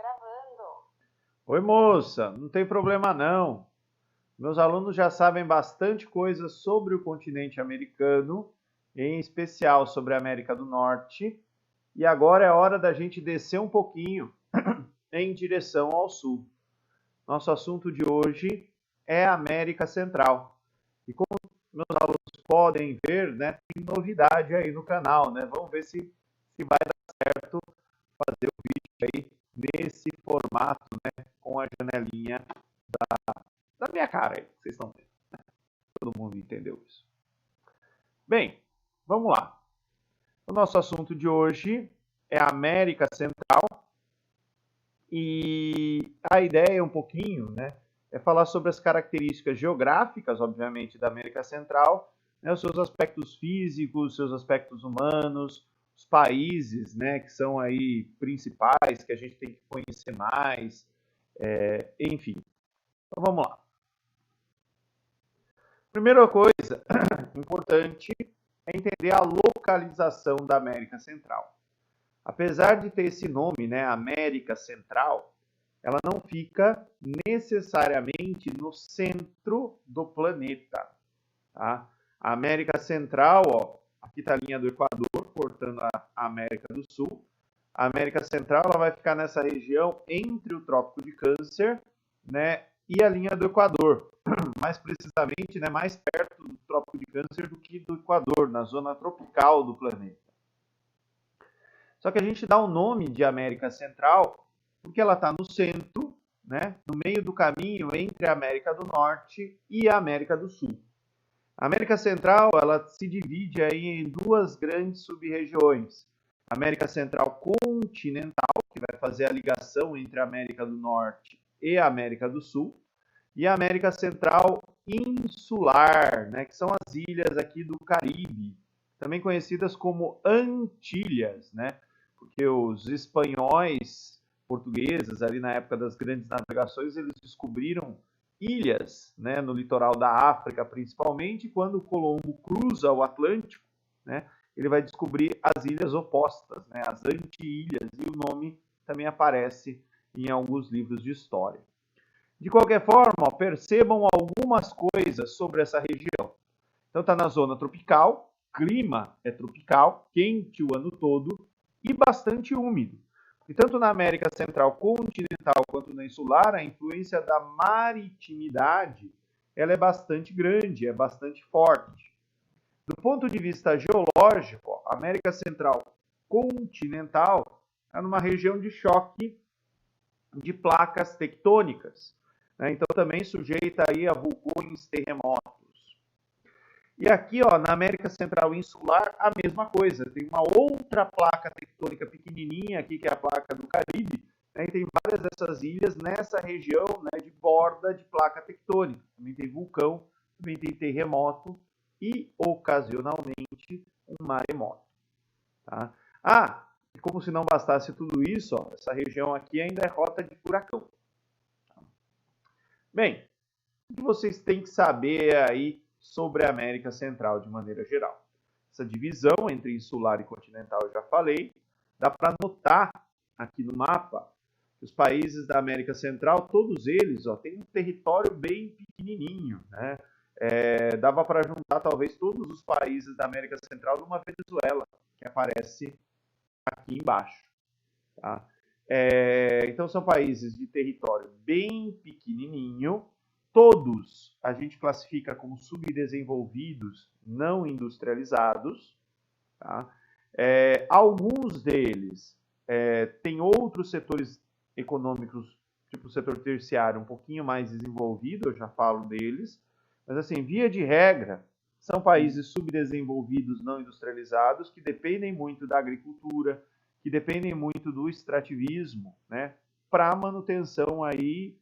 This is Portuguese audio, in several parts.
gravando. Oi, moça, não tem problema não. Meus alunos já sabem bastante coisa sobre o continente americano, em especial sobre a América do Norte, e agora é hora da gente descer um pouquinho em direção ao sul. Nosso assunto de hoje é a América Central. E como meus alunos podem ver, né, tem novidade aí no canal, né? Vamos ver se vai dar certo fazer o vídeo aí nesse formato, né, com a janelinha da minha cara aí, que vocês estão vendo. Né? Todo mundo entendeu isso. Bem, vamos lá. O nosso assunto de hoje é a América Central e a ideia um pouquinho, né, é falar sobre as características geográficas, obviamente, da América Central, né, os seus aspectos físicos, seus aspectos humanos, os países, né, que são aí principais, que a gente tem que conhecer mais, enfim. Então vamos lá. Primeira coisa importante é entender a localização da América Central. Apesar de ter esse nome, né, América Central, ela não fica necessariamente no centro do planeta. Tá? A América Central, ó, aqui está a linha do Equador, cortando a América do Sul. A América Central ela vai ficar nessa região entre o Trópico de Câncer, né, e a linha do Equador. Mais precisamente, né, mais perto do Trópico de Câncer do que do Equador, na zona tropical do planeta. Só que a gente dá o nome de América Central porque ela está no centro, né, no meio do caminho entre a América do Norte e a América do Sul. A América Central ela se divide aí em duas grandes sub-regiões. A América Central continental, que vai fazer a ligação entre a América do Norte e a América do Sul, e a América Central insular, né, que são as ilhas aqui do Caribe, também conhecidas como Antilhas, né, porque os espanhóis, portugueses, ali na época das grandes navegações, eles descobriram ilhas, né, no litoral da África, principalmente, quando Colombo cruza o Atlântico, né, ele vai descobrir as ilhas opostas, né, as anti-ilhas, e o nome também aparece em alguns livros de história. De qualquer forma, ó, percebam algumas coisas sobre essa região. Então está na zona tropical, clima é tropical, quente o ano todo e bastante úmido. E tanto na América Central continental quanto na insular, a influência da maritimidade ela é bastante grande, é bastante forte. Do ponto de vista geológico, a América Central continental é numa região de choque de placas tectônicas, né? Então também sujeita aí a vulcões, terremotos. E aqui, ó, na América Central Insular, a mesma coisa. Tem uma outra placa tectônica pequenininha aqui, que é a placa do Caribe, né? E tem várias dessas ilhas nessa região, né, de borda de placa tectônica. Também tem vulcão, também tem terremoto e, ocasionalmente, um maremoto. Tá? Ah, e como se não bastasse tudo isso, ó, essa região aqui ainda é rota de furacão. Bem, o que vocês têm que saber aí sobre a América Central de maneira geral? Essa divisão entre insular e continental eu já falei. Dá para notar aqui no mapa que os países da América Central, todos eles, ó, têm um território bem pequenininho, né? Dava para juntar talvez todos os países da América Central numa Venezuela, que aparece aqui embaixo. Tá? Então são países de território bem pequenininho, todos a gente classifica como subdesenvolvidos, não industrializados. Tá? Alguns deles têm outros setores econômicos, tipo o setor terciário, um pouquinho mais desenvolvido, eu já falo deles, mas assim, via de regra, são países subdesenvolvidos, não industrializados, que dependem muito da agricultura, que dependem muito do extrativismo, né, para a manutenção aí,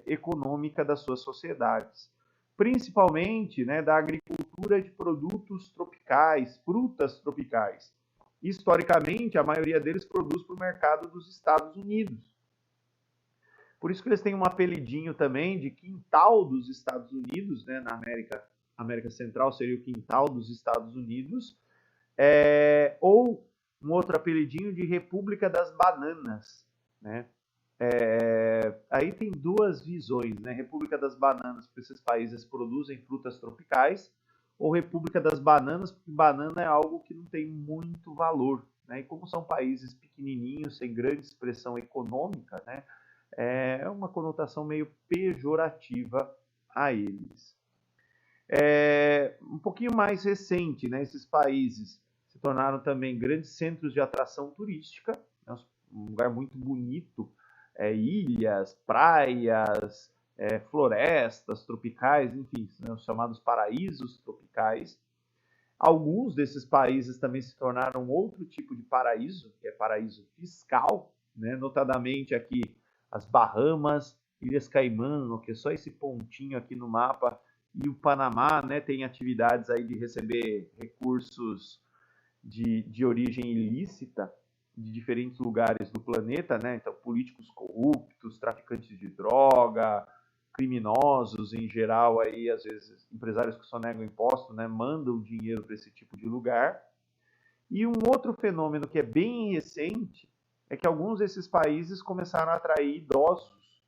econômica das suas sociedades. Principalmente, né, da agricultura de produtos tropicais, frutas tropicais. Historicamente, a maioria deles produz para o mercado dos Estados Unidos. Por isso que eles têm um apelidinho também de quintal dos Estados Unidos, né, na América Central seria o quintal dos Estados Unidos, ou um outro apelidinho de República das Bananas, né? Aí tem duas visões, né? República das Bananas, porque esses países produzem frutas tropicais, ou República das Bananas, porque banana é algo que não tem muito valor, né? E como são países pequenininhos, sem grande expressão econômica, né? É uma conotação meio pejorativa a eles. Um pouquinho mais recente, né? Esses países se tornaram também grandes centros de atração turística, né? Um lugar muito bonito, ilhas, praias, florestas tropicais, enfim, né, os chamados paraísos tropicais. Alguns desses países também se tornaram outro tipo de paraíso, que é paraíso fiscal, né? Notadamente aqui as Bahamas, Ilhas Caimã, que é só esse pontinho aqui no mapa, e o Panamá, né, tem atividades aí de receber recursos de origem ilícita de diferentes lugares do planeta, né? Então, políticos corruptos, traficantes de droga, criminosos em geral, aí às vezes empresários que só negam imposto, né, mandam dinheiro para esse tipo de lugar. E um outro fenômeno que é bem recente é que alguns desses países começaram a atrair idosos,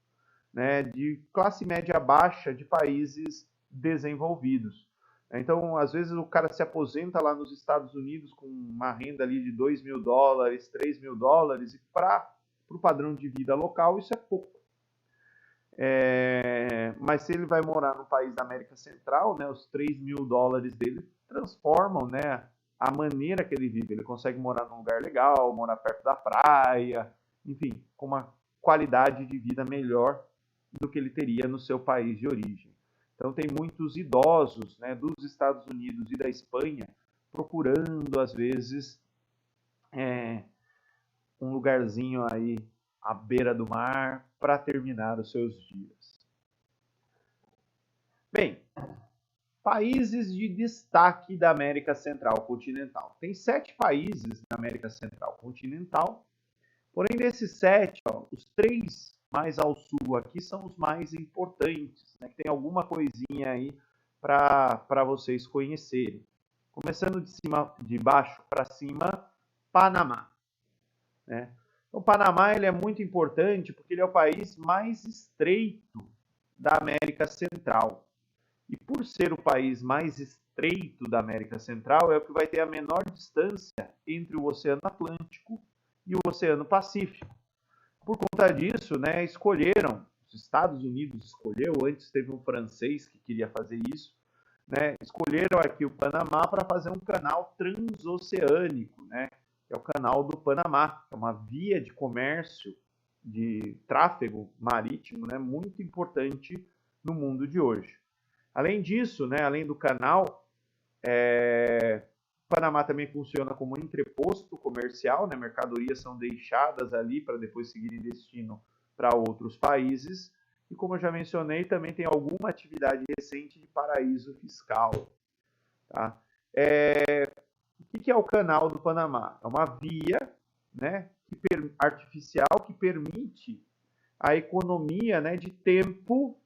né, de classe média baixa de países desenvolvidos. Então, às vezes o cara se aposenta lá nos Estados Unidos com uma renda ali de $2.000, $3.000, e para o padrão de vida local isso é pouco. Mas se ele vai morar no país da América Central, né, os $3.000 dele transformam, né, a maneira que ele vive. Ele consegue morar num lugar legal, morar perto da praia, enfim, com uma qualidade de vida melhor do que ele teria no seu país de origem. Então tem muitos idosos, né, dos Estados Unidos e da Espanha procurando, às vezes, um lugarzinho aí à beira do mar para terminar os seus dias. Bem, países de destaque da América Central continental. Tem 7 países na América Central continental, porém desses 7, os 3 mais ao sul aqui são os mais importantes, né, que tem alguma coisinha aí para vocês conhecerem. Começando de baixo para cima, Panamá, né? O Panamá ele é muito importante porque ele é o país mais estreito da América Central. E por ser o país mais estreito da América Central, é o que vai ter a menor distância entre o Oceano Atlântico e o Oceano Pacífico. Por conta disso, né, escolheram, os Estados Unidos escolheu, antes teve um francês que queria fazer isso, né, escolheram aqui o Panamá para fazer um canal transoceânico, né, que é o canal do Panamá, que é uma via de comércio, de tráfego marítimo, né, muito importante no mundo de hoje. Além disso, né, além do canal, o Panamá também funciona como entreposto comercial, né, mercadorias são deixadas ali para depois seguirem destino para outros países. E como eu já mencionei, também tem alguma atividade recente de paraíso fiscal. Tá? O que é o Canal do Panamá? É uma via, né, artificial que permite a economia, né, de tempo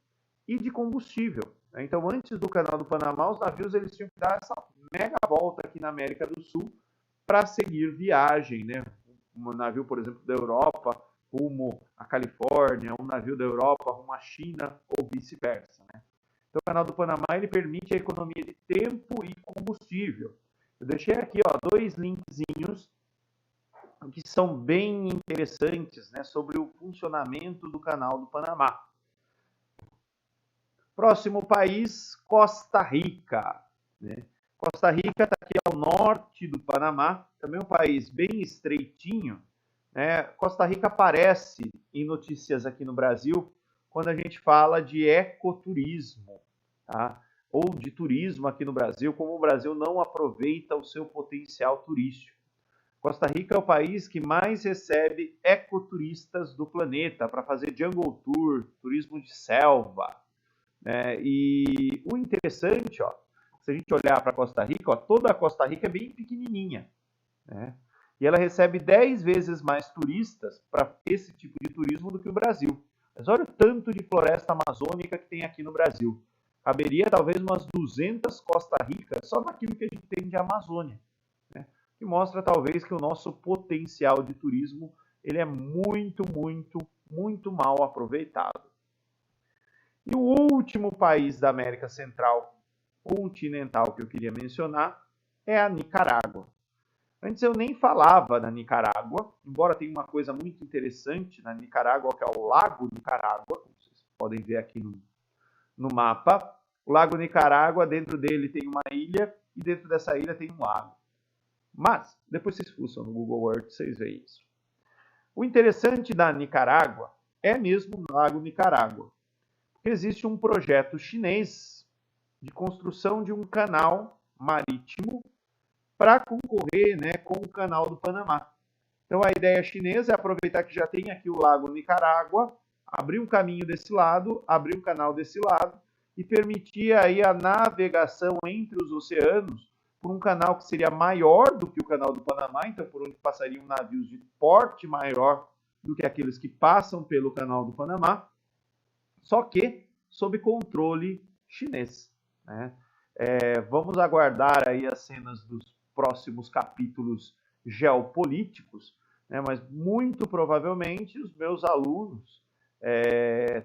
e de combustível. Então, antes do Canal do Panamá, os navios eles tinham que dar essa mega volta aqui na América do Sul para seguir viagem, né? Um navio, por exemplo, da Europa rumo à Califórnia, um navio da Europa rumo à China ou vice-versa, né? Então, o Canal do Panamá ele permite a economia de tempo e combustível. Eu deixei aqui, 2 linkzinhos que são bem interessantes, né, sobre o funcionamento do Canal do Panamá. Próximo país, Costa Rica, né? Costa Rica está aqui ao norte do Panamá, também um país bem estreitinho, né? Costa Rica aparece em notícias aqui no Brasil quando a gente fala de ecoturismo, tá? Ou de turismo aqui no Brasil, como o Brasil não aproveita o seu potencial turístico. Costa Rica é o país que mais recebe ecoturistas do planeta para fazer jungle tour, turismo de selva. E o interessante, se a gente olhar para Costa Rica, toda a Costa Rica é bem pequenininha, né? E ela recebe 10 vezes mais turistas para esse tipo de turismo do que o Brasil. Mas olha o tanto de floresta amazônica que tem aqui no Brasil. Caberia talvez umas 200 Costa Ricas só naquilo que a gente tem de Amazônia, né? Que mostra talvez que o nosso potencial de turismo ele é muito, muito, muito mal aproveitado. E o último país da América Central continental que eu queria mencionar é a Nicarágua. Antes eu nem falava da Nicarágua, embora tenha uma coisa muito interessante na Nicarágua, que é o Lago Nicarágua, como vocês podem ver aqui no mapa. O Lago Nicarágua, dentro dele tem uma ilha, e dentro dessa ilha tem um lago. Mas, depois vocês fuçam no Google Earth, vocês veem isso. O interessante da Nicarágua é mesmo o Lago Nicarágua. Existe um projeto chinês de construção de um canal marítimo para concorrer, né, com o canal do Panamá. Então a ideia chinesa é aproveitar que já tem aqui o Lago Nicarágua, abrir um caminho desse lado, abrir um canal desse lado e permitir aí a navegação entre os oceanos por um canal que seria maior do que o canal do Panamá, então por onde passariam navios de porte maior do que aqueles que passam pelo canal do Panamá, só que sob controle chinês, né? Vamos aguardar aí as cenas dos próximos capítulos geopolíticos, né? Mas muito provavelmente os meus alunos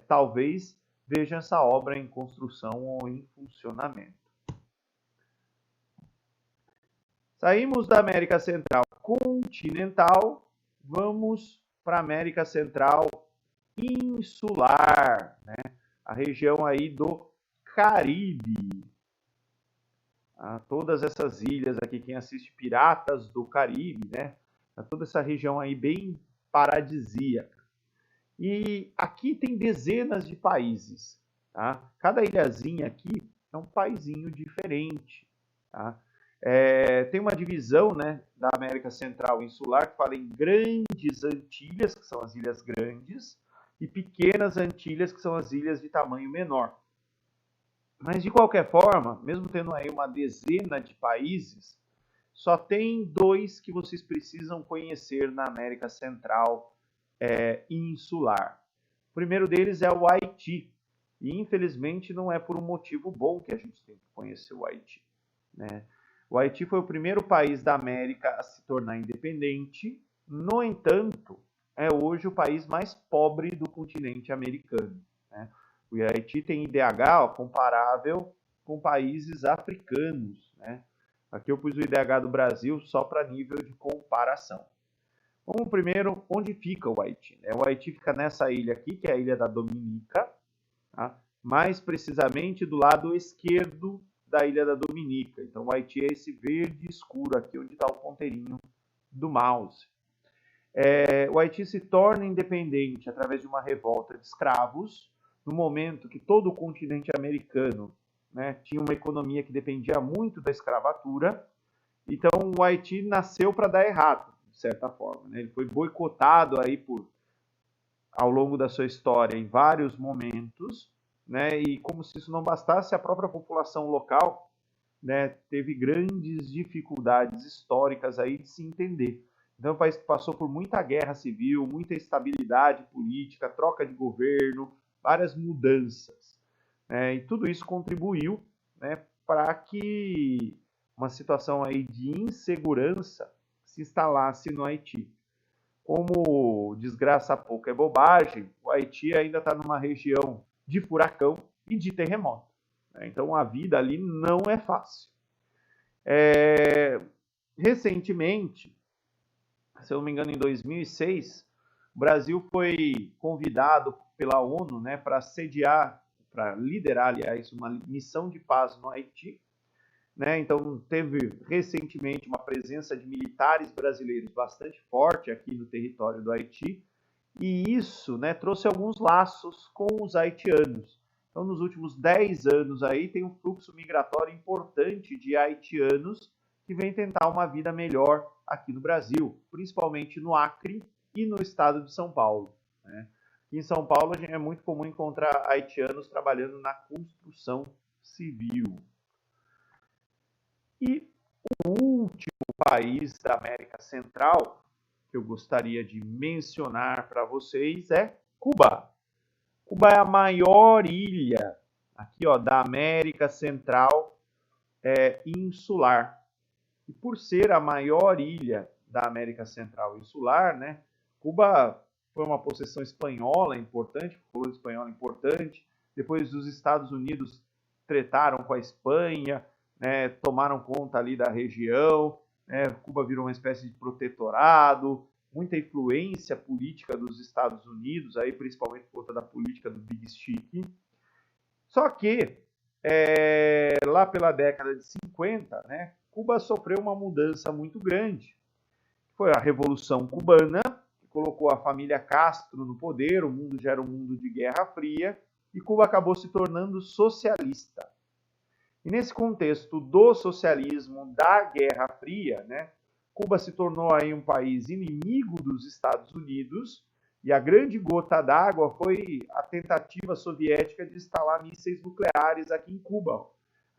talvez vejam essa obra em construção ou em funcionamento. Saímos da América Central continental, vamos para a América Central insular, né? A região aí do Caribe. Todas essas ilhas aqui, quem assiste Piratas do Caribe, né? Toda essa região aí bem paradisíaca. E aqui tem dezenas de países, tá? Cada ilhazinha aqui é um paizinho diferente, tá? Tem uma divisão, né, da América Central insular que fala em grandes Antilhas, que são as ilhas grandes, e pequenas Antilhas, que são as ilhas de tamanho menor. Mas, de qualquer forma, mesmo tendo aí uma dezena de países, só tem 2 que vocês precisam conhecer na América Central insular. O primeiro deles é o Haiti. E, infelizmente, não é por um motivo bom que a gente tem que conhecer o Haiti, né? O Haiti foi o primeiro país da América a se tornar independente. No entanto, é hoje o país mais pobre do continente americano, né? O Haiti tem IDH comparável com países africanos, né? Aqui eu pus o IDH do Brasil só para nível de comparação. Vamos primeiro, onde fica o Haiti? O Haiti fica nessa ilha aqui, que é a ilha da Dominica, tá? Mais precisamente do lado esquerdo da ilha da Dominica. Então o Haiti é esse verde escuro aqui, onde está o ponteirinho do mouse. O Haiti se torna independente através de uma revolta de escravos, no momento que todo o continente americano, né, tinha uma economia que dependia muito da escravatura. Então o Haiti nasceu para dar errado, de certa forma, né? Ele foi boicotado aí ao longo da sua história em vários momentos, né? E como se isso não bastasse, a própria população local, né, teve grandes dificuldades históricas aí de se entender. Então, é um país que passou por muita guerra civil, muita instabilidade política, troca de governo, várias mudanças, né? E tudo isso contribuiu, né, para que uma situação aí de insegurança se instalasse no Haiti. Como desgraça pouco é bobagem, o Haiti ainda está numa região de furacão e de terremoto, né? Então a vida ali não é fácil. Recentemente, se eu não me engano, em 2006, o Brasil foi convidado pela ONU, né, para sediar, para liderar, aliás, uma missão de paz no Haiti, né? Então, teve recentemente uma presença de militares brasileiros bastante forte aqui no território do Haiti, e isso, né, trouxe alguns laços com os haitianos. Então, nos últimos 10 anos aí, tem um fluxo migratório importante de haitianos que vem tentar uma vida melhor aqui no Brasil, principalmente no Acre e no estado de São Paulo, né? Aqui em São Paulo é muito comum encontrar haitianos trabalhando na construção civil. E o último país da América Central que eu gostaria de mencionar para vocês é Cuba. Cuba é a maior ilha aqui, ó, da América Central insular. E por ser a maior ilha da América Central insular, né, Cuba foi uma possessão espanhola importante, colônia espanhola importante. Depois os Estados Unidos tretaram com a Espanha, né, tomaram conta ali da região, né, Cuba virou uma espécie de protetorado, muita influência política dos Estados Unidos, aí principalmente por conta da política do Big Stick. Só que, lá pela década de 50, né, Cuba sofreu uma mudança muito grande. Foi a Revolução Cubana, que colocou a família Castro no poder, o mundo já era um mundo de Guerra Fria, e Cuba acabou se tornando socialista. E nesse contexto do socialismo, da Guerra Fria, né, Cuba se tornou aí um país inimigo dos Estados Unidos, e a grande gota d'água foi a tentativa soviética de instalar mísseis nucleares aqui em Cuba.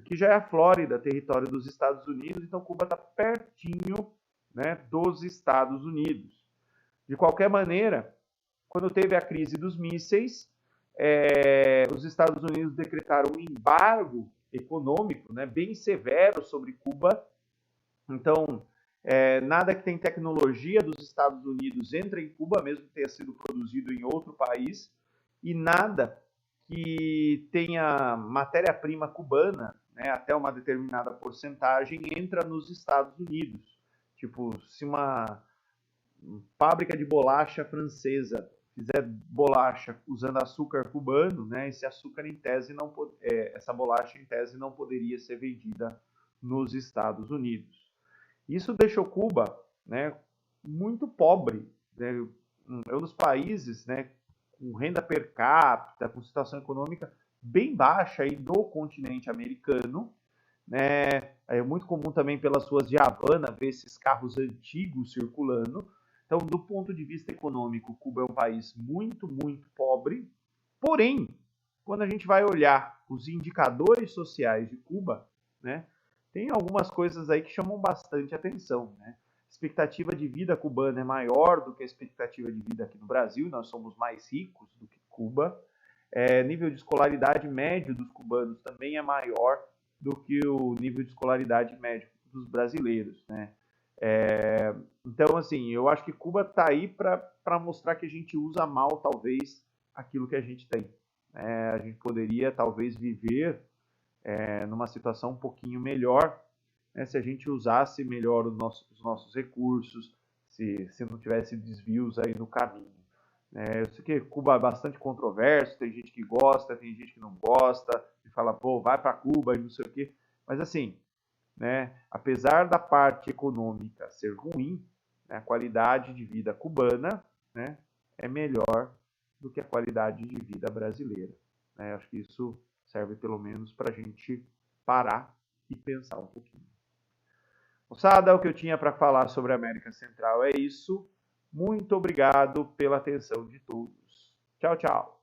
Aqui já é a Flórida, território dos Estados Unidos, então Cuba está pertinho, né, dos Estados Unidos. De qualquer maneira, quando teve a crise dos mísseis, os Estados Unidos decretaram um embargo econômico, né, bem severo sobre Cuba. Então, nada que tem tecnologia dos Estados Unidos entra em Cuba, mesmo que tenha sido produzido em outro país, e nada que tenha matéria-prima cubana, né, até uma determinada porcentagem, entra nos Estados Unidos. Tipo, se uma fábrica de bolacha francesa fizer bolacha usando açúcar cubano, né, esse açúcar em tese não, essa bolacha em tese não poderia ser vendida nos Estados Unidos. Isso deixou Cuba, né, muito pobre, né, é um dos países, né, com renda per capita, com situação econômica bem baixa aí do continente americano, né? É muito comum também pelas ruas de Havana ver esses carros antigos circulando. Então, do ponto de vista econômico, Cuba é um país muito, muito pobre. Porém, quando a gente vai olhar os indicadores sociais de Cuba, né, tem algumas coisas aí que chamam bastante atenção, né? A expectativa de vida cubana é maior do que a expectativa de vida aqui no Brasil, nós somos mais ricos do que Cuba. Nível de escolaridade médio dos cubanos também é maior do que o nível de escolaridade médio dos brasileiros, né? Então, assim, eu acho que Cuba está aí para mostrar que a gente usa mal, talvez, aquilo que a gente tem. A gente poderia, talvez, viver numa situação um pouquinho melhor, né, se a gente usasse melhor os nossos recursos, se não tivesse desvios aí no caminho. Eu sei que Cuba é bastante controverso, tem gente que gosta, tem gente que não gosta, e fala, pô, vai para Cuba e não sei o quê. Mas assim, né, apesar da parte econômica ser ruim, né, a qualidade de vida cubana, né, é melhor do que a qualidade de vida brasileira. Acho que isso serve pelo menos para a gente parar e pensar um pouquinho. Moçada, o que eu tinha para falar sobre a América Central é isso. Muito obrigado pela atenção de todos. Tchau, tchau.